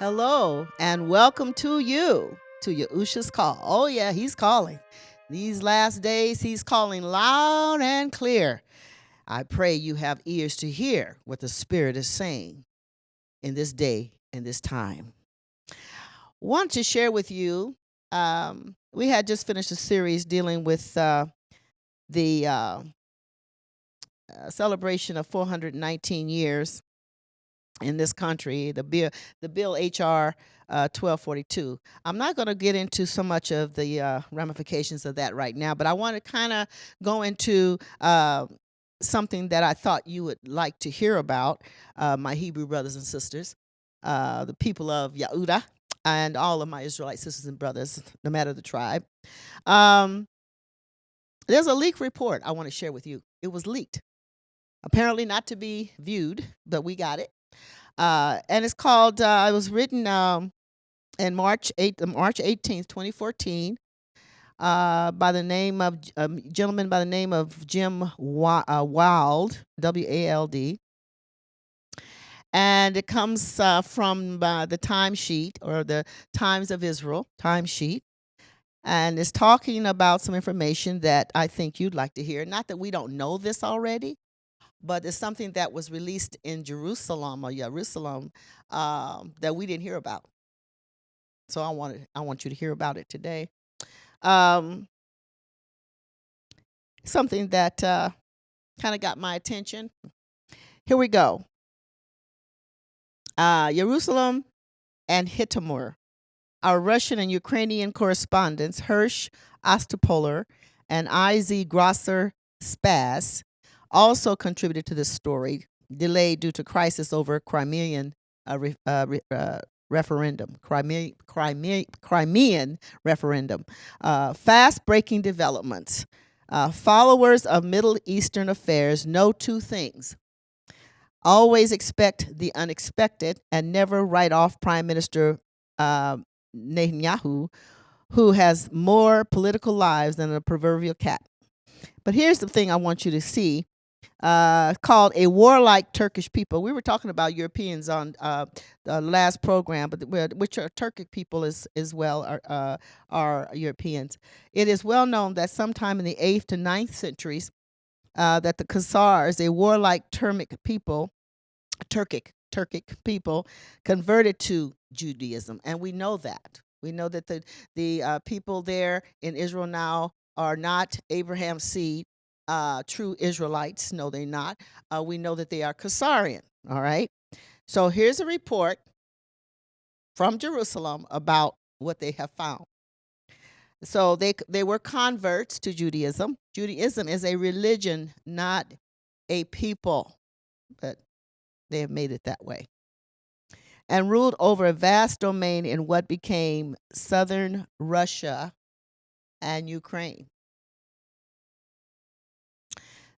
Hello, and welcome to Yahusha's call. Oh, yeah, he's calling. These last days, he's calling loud and clear. I pray you have ears to hear what the Spirit is saying in this day and this time. Want to share with you, we had just finished a series dealing with the celebration of 419 years in this country, the bill HR 1242. I'm not going to get into so much of the ramifications of that right now, but I want to kind of go into something that I thought you would like to hear about, my Hebrew brothers and sisters, the people of Yehuda, and all of my Israelite sisters and brothers, no matter the tribe. There's a leak report I want to share with you. It was leaked. Apparently not to be viewed, but we got it. And it's called, it was written in March 18th, 2014, by the name of a gentleman by the name of Jim Wild, W-A-L-D. And it comes from the timesheet, or the Times of Israel timesheet. And it's talking about some information that I think you'd like to hear. Not that we don't know this already, but it's something that was released in Jerusalem that we didn't hear about. So I want you to hear about it today. Something that kind of got my attention. Here we go. Jerusalem and Hitomur. Our Russian and Ukrainian correspondents Hirsch Ostopoler and I.Z. Grosser Spaz also contributed to this story, delayed due to crisis over Crimean referendum. Crimean referendum. Fast-breaking developments. Followers of Middle Eastern affairs know two things. Always expect the unexpected and never write off Prime Minister Netanyahu, who has more political lives than a proverbial cat. But here's the thing I want you to see, called a warlike Turkish people. We were talking about Europeans on the last program, but which are Turkic people as well are Europeans. It is well known that sometime in the 8th to 9th centuries, that the Khazars, a warlike Turkic people, converted to Judaism, and we know that. We know that the people there in Israel now are not Abraham's seed, true Israelites. No, they're not. We know that they are Khazarian. All right. So here's a report from Jerusalem about what they have found. So they were converts to Judaism. Judaism is a religion, not a people, but they have made it that way, and ruled over a vast domain in what became southern Russia and Ukraine.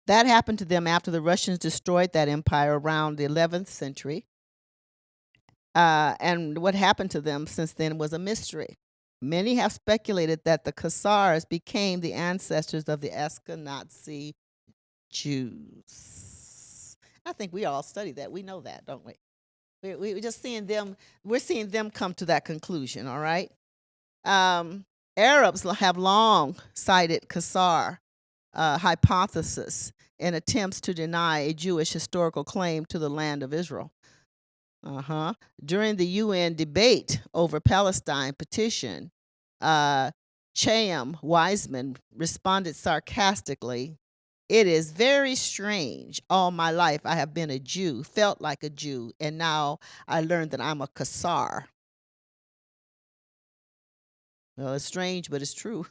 That happened to them after the Russians destroyed that empire around the 11th century. And what happened to them since then was a mystery. Many have speculated that the Khazars became the ancestors of the Ashkenazi Jews. I think we all study that. We know that, don't we? We're just seeing them. We're seeing them come to that conclusion. All right. Arabs have long cited Khazar hypothesis in attempts to deny a Jewish historical claim to the land of Israel. During the UN debate over Palestine petition, Chaim Weizmann responded sarcastically, "It is very strange. All my life I have been a Jew, felt like a Jew, and now I learned that I'm a Khazar." Well, it's strange, but it's true.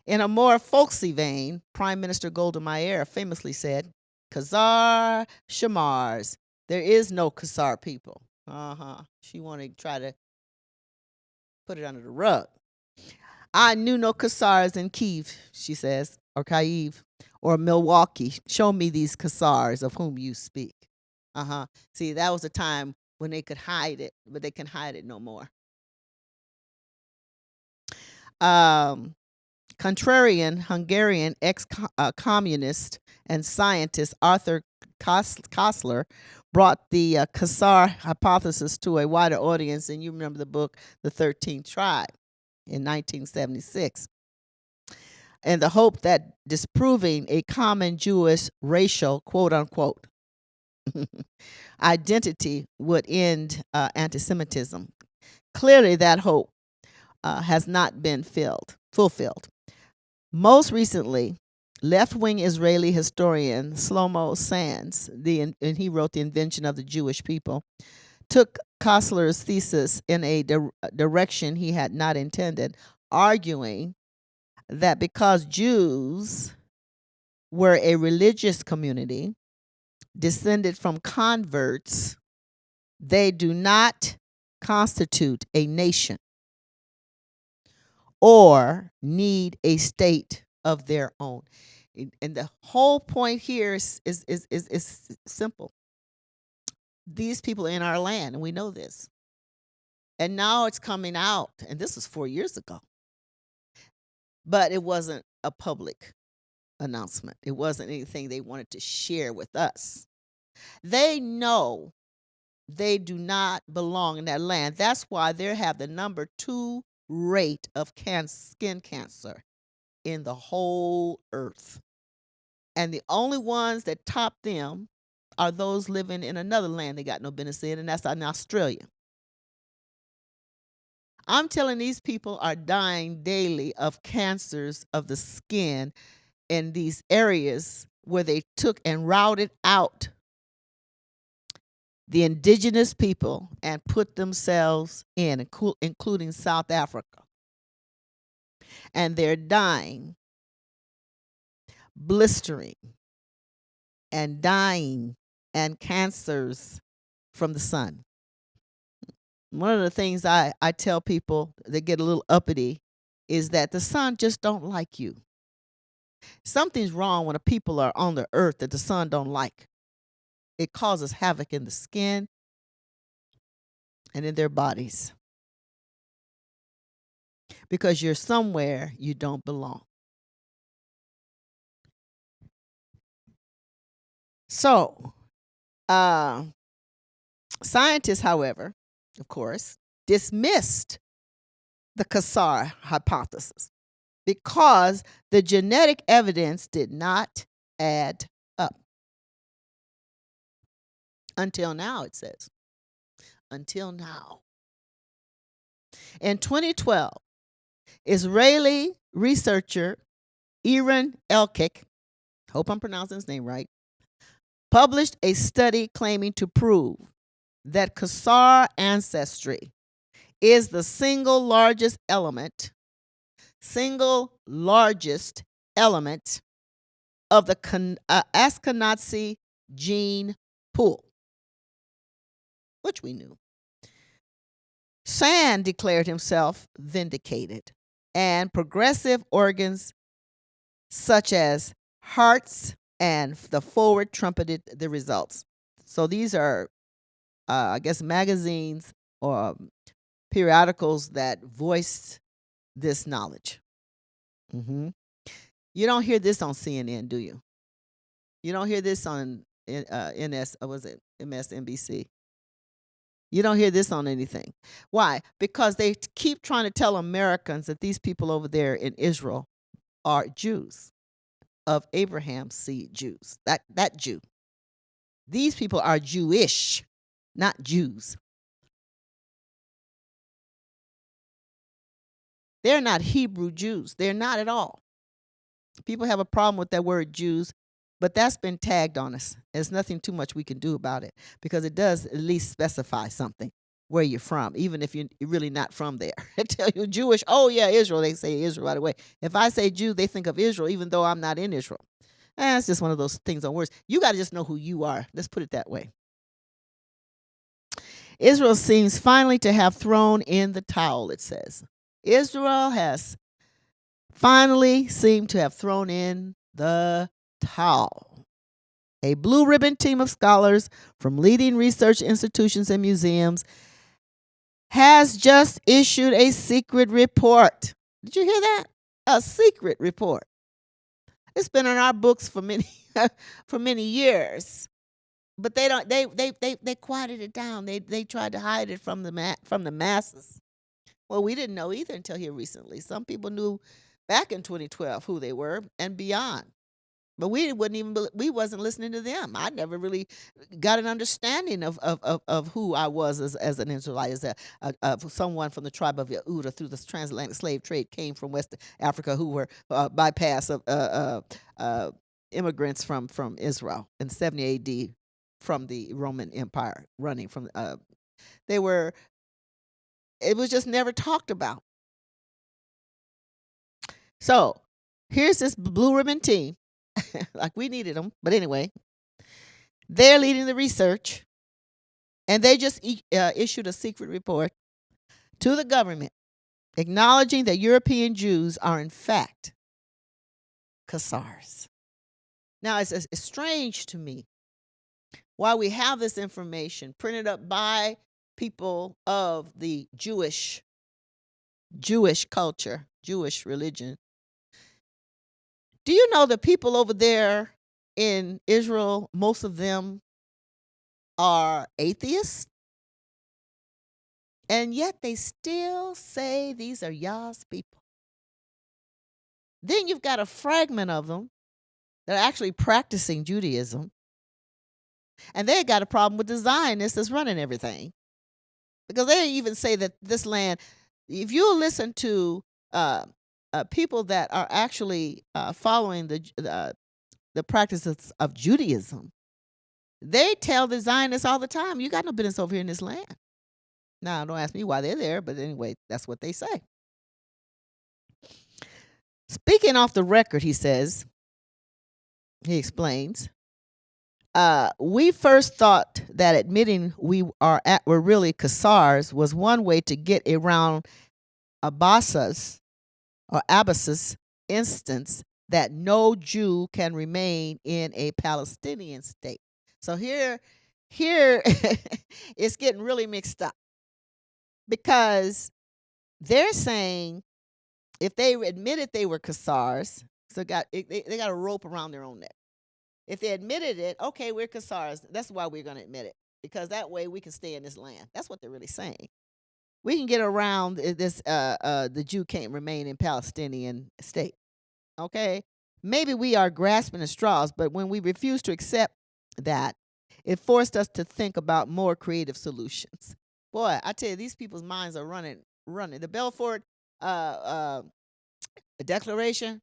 In a more folksy vein, Prime Minister Golda Meir famously said, "Khazar Shamars. There is no Khazar people." She wanted to try to put it under the rug. "I knew no Khazars in Kyiv," she says, or Kyiv, or Milwaukee. "Show me these Khazars of whom you speak." See, that was a time when they could hide it, but they can hide it no more. Contrarian Hungarian ex-communist and scientist Arthur Koestler brought the Kassar hypothesis to a wider audience, and you remember the book, The 13th Tribe, in 1976, and the hope that disproving a common Jewish racial, quote unquote, identity would end anti-Semitism. Clearly, that hope has not been fulfilled. Most recently, left-wing Israeli historian Shlomo Sands, and he wrote The Invention of the Jewish People, took Kossler's thesis in a direction he had not intended, arguing that because Jews were a religious community descended from converts, they do not constitute a nation or need a state of their own. And the whole point here is simple. These people are in our land, and we know this. And now it's coming out, and this was 4 years ago. But it wasn't a public announcement. It wasn't anything they wanted to share with us. They know they do not belong in that land. That's why they have the number 2 rate of skin cancer in the whole earth. And the only ones that top them are those living in another land they got no business in, and that's in Australia. I'm telling these people are dying daily of cancers of the skin in these areas where they took and routed out the indigenous people and put themselves in, including South Africa. And they're dying, blistering, and dying, and cancers from the sun. One of the things I tell people that get a little uppity is that the sun just don't like you. Something's wrong when the people are on the earth that the sun don't like. It causes havoc in the skin and in their bodies. Because you're somewhere you don't belong. So, scientists, however, of course, dismissed the Kassar hypothesis because the genetic evidence did not add up. Until now, it says. Until now. In 2012, Israeli researcher Aaron Elkick, hope I'm pronouncing his name right, published a study claiming to prove that Kassar ancestry is the single largest element of the Ashkenazi gene pool, which we knew. Sand declared himself vindicated, and progressive organs such as hearts and the forward trumpeted the results. So these are, I guess, magazines or periodicals that voice this knowledge. You don't hear this on CNN, do you? You don't hear this on MSNBC. You don't hear this on anything. Why? Because they keep trying to tell Americans that these people over there in Israel are Jews, of Abraham's seed Jews. That Jew. These people are Jewish, not Jews. They're not Hebrew Jews. They're not at all. People have a problem with that word Jews, but that's been tagged on us. There's nothing too much we can do about it because it does at least specify something, where you're from, even if you're really not from there. I tell you Jewish, oh yeah, Israel, they say Israel right away. If I say Jew, they think of Israel, even though I'm not in Israel. It's just one of those things on words. You got to just know who you are. Let's put it that way. Israel seems finally to have thrown in the towel, it says. Israel has finally seemed to have thrown in the towel. A blue ribbon team of scholars from leading research institutions and museums has just issued a secret report. Did you hear that? A secret report. It's been in our books for many years. But they don't. They quieted it down. They tried to hide it from from the masses. Well, we didn't know either until here recently. Some people knew back in 2012 who they were and beyond. But we wouldn't even we wasn't listening to them. I never really got an understanding of who I was as an Israelite, as someone from the tribe of Yehuda through the transatlantic slave trade came from West Africa who were bypass of immigrants from Israel in 70 A.D. from the Roman Empire, running from they were. It was just never talked about. So here's this blue ribbon team. Like we needed them. But anyway, they're leading the research. And they just issued a secret report to the government acknowledging that European Jews are in fact Khazars. Now, it's strange to me why we have this information printed up by people of the Jewish culture, Jewish religion. Do you know the people over there in Israel, most of them are atheists? And yet they still say these are Yah's people. Then you've got a fragment of them that are actually practicing Judaism. And they got a problem with the Zionists that's running everything. Because they even say that this land, if you listen to people that are actually following the practices of Judaism, they tell the Zionists all the time, you got no business over here in this land. Now, don't ask me why they're there, but anyway, that's what they say. Speaking off the record, he says, he explains, we first thought that admitting we're really Khazars was one way to get around Abbas's instance that no Jew can remain in a Palestinian state. So here it's getting really mixed up, because they're saying if they admitted they were Khazars, so they got a rope around their own neck. If they admitted it, okay, we're Khazars. That's why we're going to admit it, because that way we can stay in this land. That's what they're really saying. We can get around this. The Jew can't remain in Palestinian state. Okay, maybe we are grasping at straws, but when we refuse to accept that, it forced us to think about more creative solutions. Boy, I tell you, these people's minds are running. The Balfour Declaration,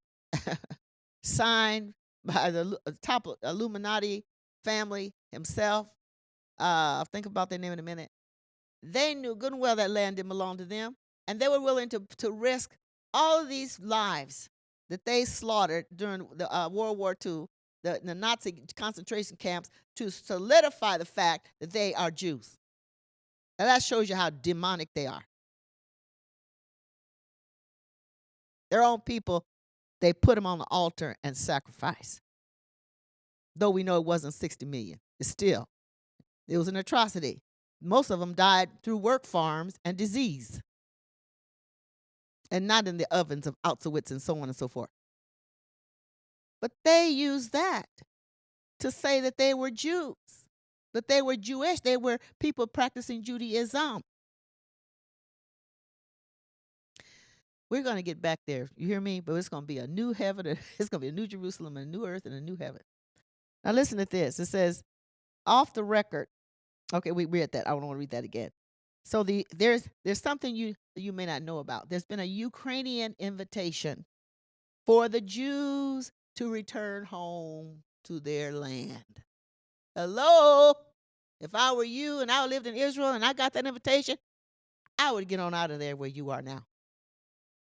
signed by the top Illuminati family himself. I'll think about their name in a minute. They knew good and well that land didn't belong to them, and they were willing to risk all of these lives that they slaughtered during the World War II, the Nazi concentration camps, to solidify the fact that they are Jews. And that shows you how demonic they are. Their own people, they put them on the altar and sacrifice. Though we know it wasn't 60 million. It was an atrocity. Most of them died through work farms and disease, and not in the ovens of Auschwitz and so on and so forth. But they used that to say that they were Jews, that they were Jewish. They were people practicing Judaism. We're going to get back there. You hear me? But it's going to be a new heaven. It's going to be a new Jerusalem, a new earth, and a new heaven. Now listen to this. It says, off the record. Okay, we read that. I don't want to read that again. So there's something you may not know about. There's been a Ukrainian invitation for the Jews to return home to their land. Hello? If I were you and I lived in Israel and I got that invitation, I would get on out of there where you are now.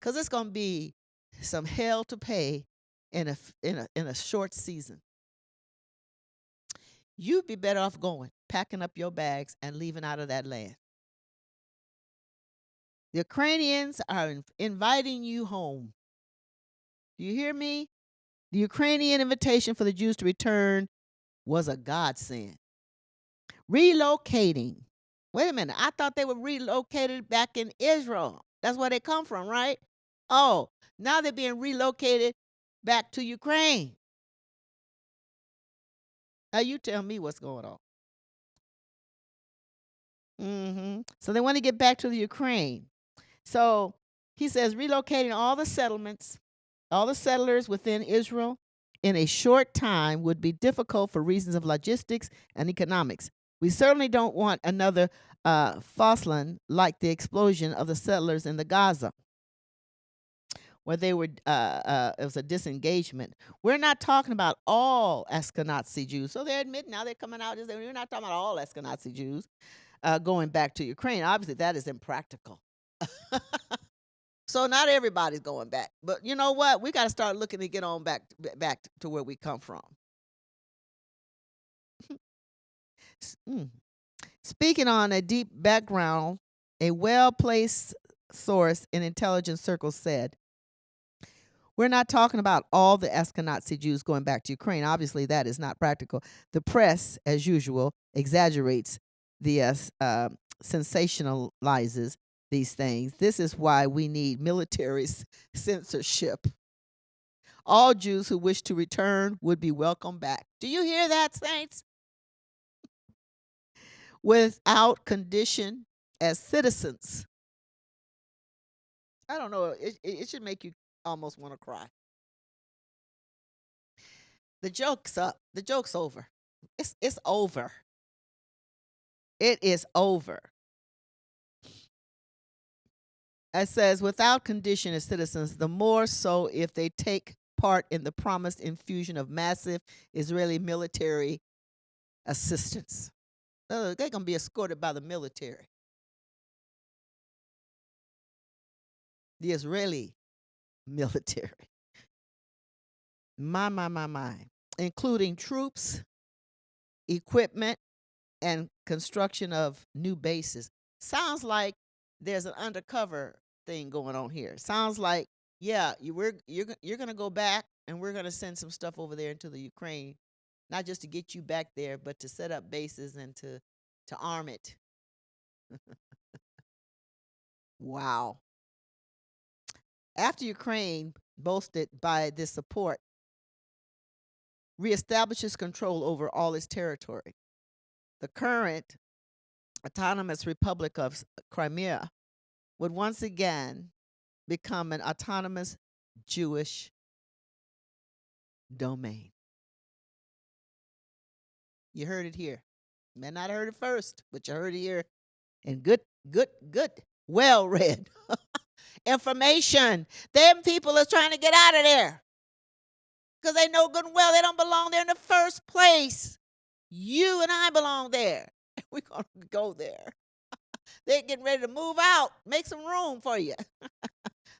Because it's going to be some hell to pay in a short season. You'd be better off going, packing up your bags and leaving out of that land. The Ukrainians are inviting you home. Do you hear me? The Ukrainian invitation for the Jews to return was a godsend. Relocating. Wait a minute. I thought they were relocated back in Israel. That's where they come from, right? Oh, now they're being relocated back to Ukraine. Now you tell me what's going on. So they want to get back to the Ukraine. So he says relocating all the settlers within Israel in a short time would be difficult for reasons of logistics and economics. We certainly don't want another Fosland like the explosion of the settlers in the Gaza, where they were it was a disengagement. We're not talking about all Ashkenazi Jews. So they're admitting now, they're coming out and saying we're not talking about all Ashkenazi Jews going back to Ukraine. Obviously, that is impractical. So not everybody's going back, but you know what? We got to start looking to get on back to where we come from. Mm. Speaking on a deep background, a well-placed source in intelligence circles said, "We're not talking about all the Ashkenazi Jews going back to Ukraine. Obviously, that is not practical. The press, as usual, exaggerates the sensationalizes these things. This is why we need military censorship. All Jews who wish to return would be welcome back." Do you hear that, saints? Without condition as citizens. I don't know. It should make you almost want to cry. The joke's up. The joke's over. It's over. It is over. It says, without condition as citizens, the more so if they take part in the promised infusion of massive Israeli military assistance. They're going to be escorted by the military. The Israeli military. My. Including troops, equipment, and construction of new bases. Sounds like there's an undercover thing going on here. Sounds like, yeah, you're going to go back and we're going to send some stuff over there into the Ukraine, not just to get you back there, but to set up bases and to arm it. Wow. After Ukraine, boasted by this support, reestablishes control over all its territory, the current autonomous Republic of Crimea would once again become an autonomous Jewish domain. You heard it here. You may not have heard it first, but you heard it here. And good, well read information. Them people is trying to get out of there because they know good and well they don't belong there in the first place. You and I belong there. We're going to go there. They're getting ready to move out. Make some room for you.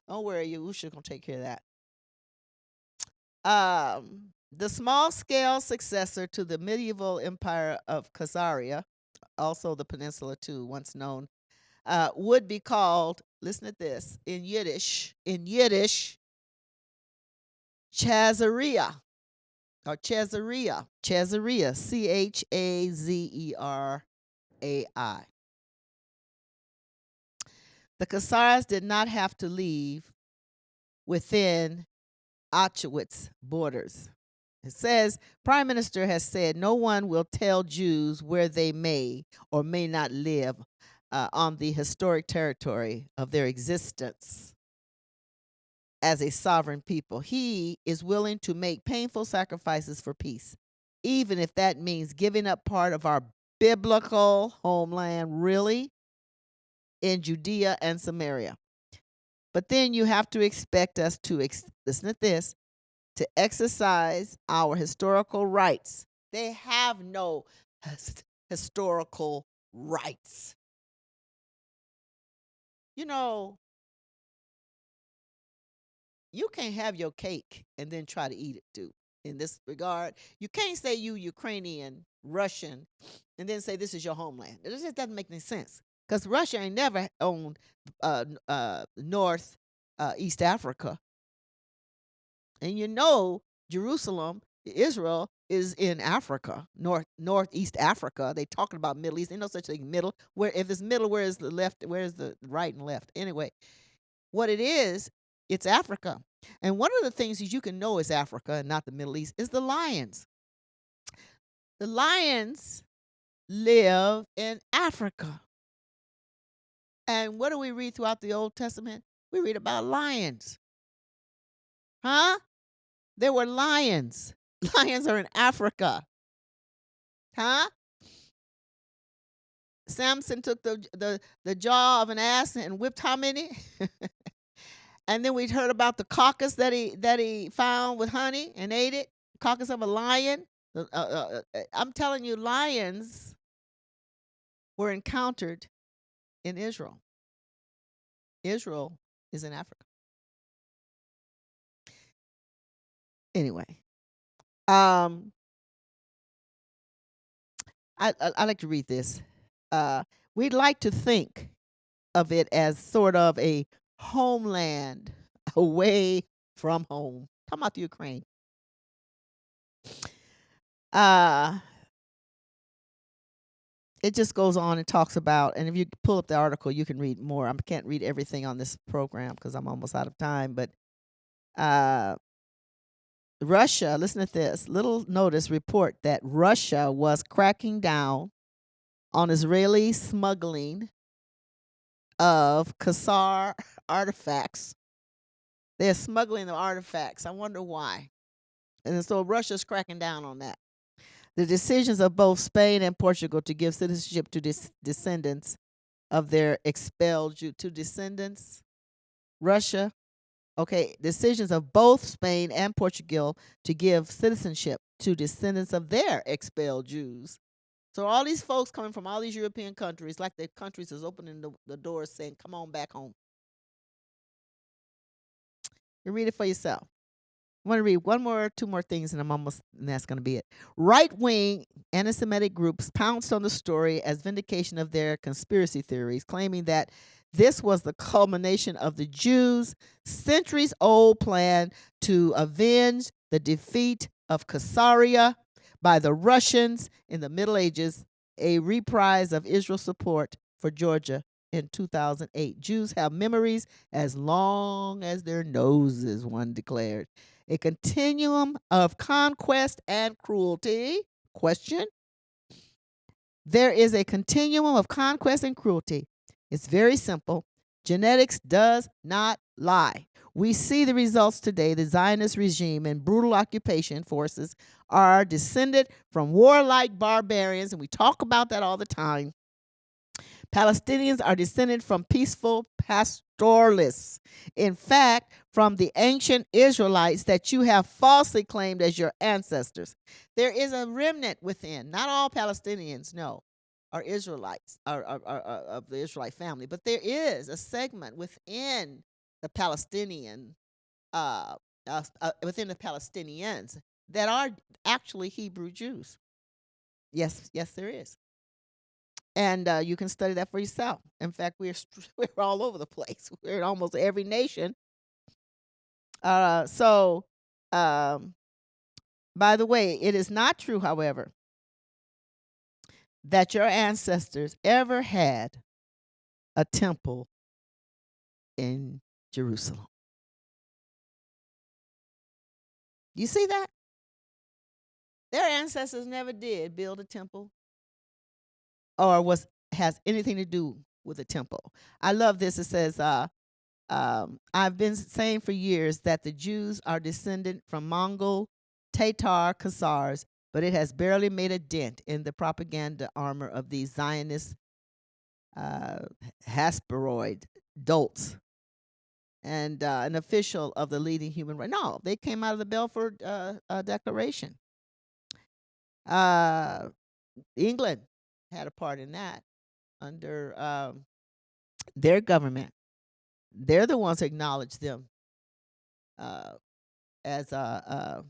Don't worry, Yahshua going to take care of that. The small-scale successor to the medieval empire of Khazaria, also the peninsula too, once known, would be called, listen to this, in Yiddish, Chazaria, or Chazaria, Chazerai. The Khazars did not have to leave within Auschwitz borders. It says, Prime Minister has said no one will tell Jews where they may or may not live on the historic territory of their existence as a sovereign people. He is willing to make painful sacrifices for peace, even if that means giving up part of our biblical homeland, really, in Judea and Samaria. But then you have to expect us to, listen to this, to exercise our historical rights. They have no historical rights. You know, you can't have your cake and then try to eat it too. In this regard, you can't say you Ukrainian, Russian, and then say this is your homeland. It just doesn't make any sense because Russia ain't never owned North East Africa. And you know, Jerusalem, Israel, is in Africa, northeast Africa. They talking about Middle East. Ain't no such thing middle. Where if it's middle, where is the left? Where is the right and left? Anyway, what it is, it's Africa. And one of the things that you can know is Africa and not the Middle East is the lions. The lions live in Africa. And what do we read throughout the Old Testament? We read about lions. Huh? There were lions. Lions are in Africa. Huh? Samson took the jaw of an ass and whipped how many? And then we heard about the carcass that he found with honey and ate it. Carcass of a lion. I'm telling you, lions were encountered in Israel. Israel is in Africa. Anyway, um, I like to read this. We'd like to think of it as sort of a homeland away from home. Talking about the Ukraine. Uh, it just goes on and talks about, and if you pull up the article, you can read more. I can't read everything on this program because I'm almost out of time. But Russia, listen to this little notice report that Russia was cracking down on Israeli smuggling of Khazar artifacts. They're smuggling the artifacts. I wonder why. And so Russia's cracking down on that. The decisions of both Spain and Portugal to give citizenship to descendants of their expelled Jews. To descendants, Russia. Okay, decisions of both Spain and Portugal to give citizenship to descendants of their expelled Jews. So all these folks coming from all these European countries, like the countries is opening the doors saying, come on back home. You read it for yourself. I want to read two more things, and that's going to be it. Right-wing anti-Semitic groups pounced on the story as vindication of their conspiracy theories, claiming that this was the culmination of the Jews' centuries-old plan to avenge the defeat of Caesarea by the Russians in the Middle Ages, a reprise of Israel's support for Georgia in 2008. Jews have memories as long as their noses, one declared. A continuum of conquest and cruelty. Question. There is a continuum of conquest and cruelty. It's very simple. Genetics does not lie. We see the results today. The Zionist regime and brutal occupation forces are descended from warlike barbarians, and we talk about that all the time. Palestinians are descended from peaceful pastoralists. In fact, from the ancient Israelites that you have falsely claimed as your ancestors. There is a remnant within. Not all Palestinians, no, are Israelites, are of the Israelite family, but there is a segment within the Palestinian, within the Palestinians that are actually Hebrew Jews. Yes, there is. And you can study that for yourself. In fact, we're all over the place. We're in almost every nation. So, by the way, it is not true, however, that your ancestors ever had a temple in Jerusalem. You see that? Their ancestors never did build a temple or has anything to do with a temple. I love this. It says, I've been saying for years that the Jews are descended from Mongol, Tatar, Khazars, but it has barely made a dent in the propaganda armor of these Zionist Hasperoid dolts. And an official of the leading human rights. No, they came out of the Balfour Declaration. England had a part in that under their government. They're the ones who acknowledged them as a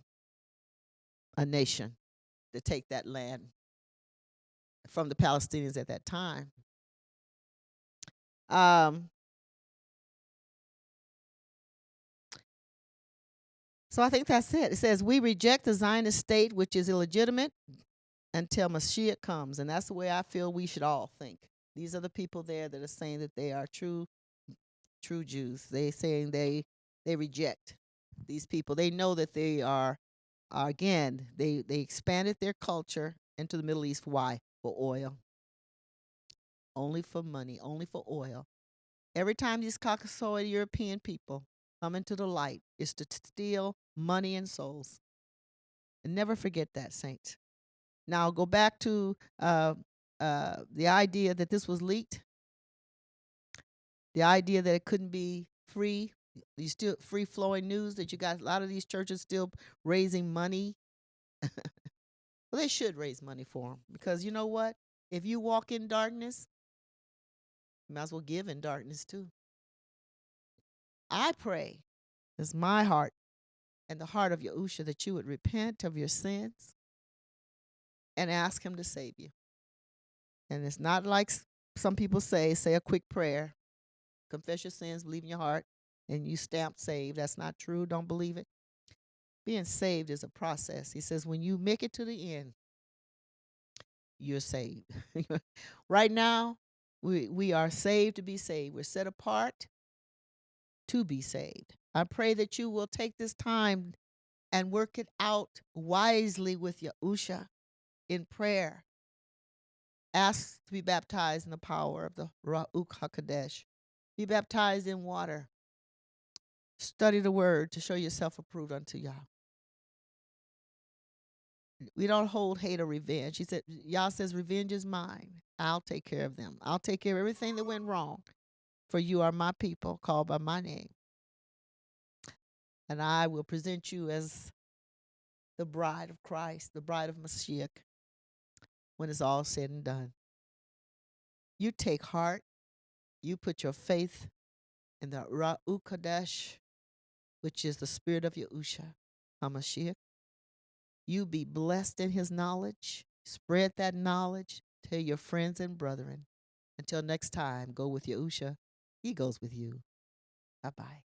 nation to take that land from the Palestinians at that time. So I think that's it. It says, we reject the Zionist state, which is illegitimate, until Mashiach comes. And that's the way I feel we should all think. These are the people there that are saying that they are true Jews. They saying they reject these people. They know that they are, again, they expanded their culture into the Middle East. Why? For oil. Only for money, only for oil. Every time these Caucasoid European people come into the light, is to steal money and souls. And never forget that, saints. Now go back to the idea that this was leaked, the idea that it couldn't be free, you still free flowing news, that you got a lot of these churches still raising money. Well, they should raise money for them, because you know what? If you walk in darkness, you might as well give in darkness too. I pray, it's my heart and the heart of Yahusha, that you would repent of your sins and ask him to save you. And it's not like some people say a quick prayer, confess your sins, believe in your heart, and you stamp saved. That's not true. Don't believe it. Being saved is a process. He says when you make it to the end, you're saved. Right now, we are saved to be saved. We're set apart to be saved. I pray that you will take this time and work it out wisely with Yahusha in prayer. Ask to be baptized in the power of the Ruach HaKodesh. Be baptized in water. Study the word to show yourself approved unto Yah. We don't hold hate or revenge. He said, Yah says, revenge is mine. I'll take care of them. I'll take care of everything that went wrong. For you are my people, called by my name. And I will present you as the bride of Christ, the bride of Mashiach, when it's all said and done. You take heart. You put your faith in the Ruach HaKodesh, which is the spirit of Yahusha HaMashiach. You be blessed in his knowledge. Spread that knowledge. Tell your friends and brethren. Until next time, go with Yahusha. He goes with you. Bye-bye.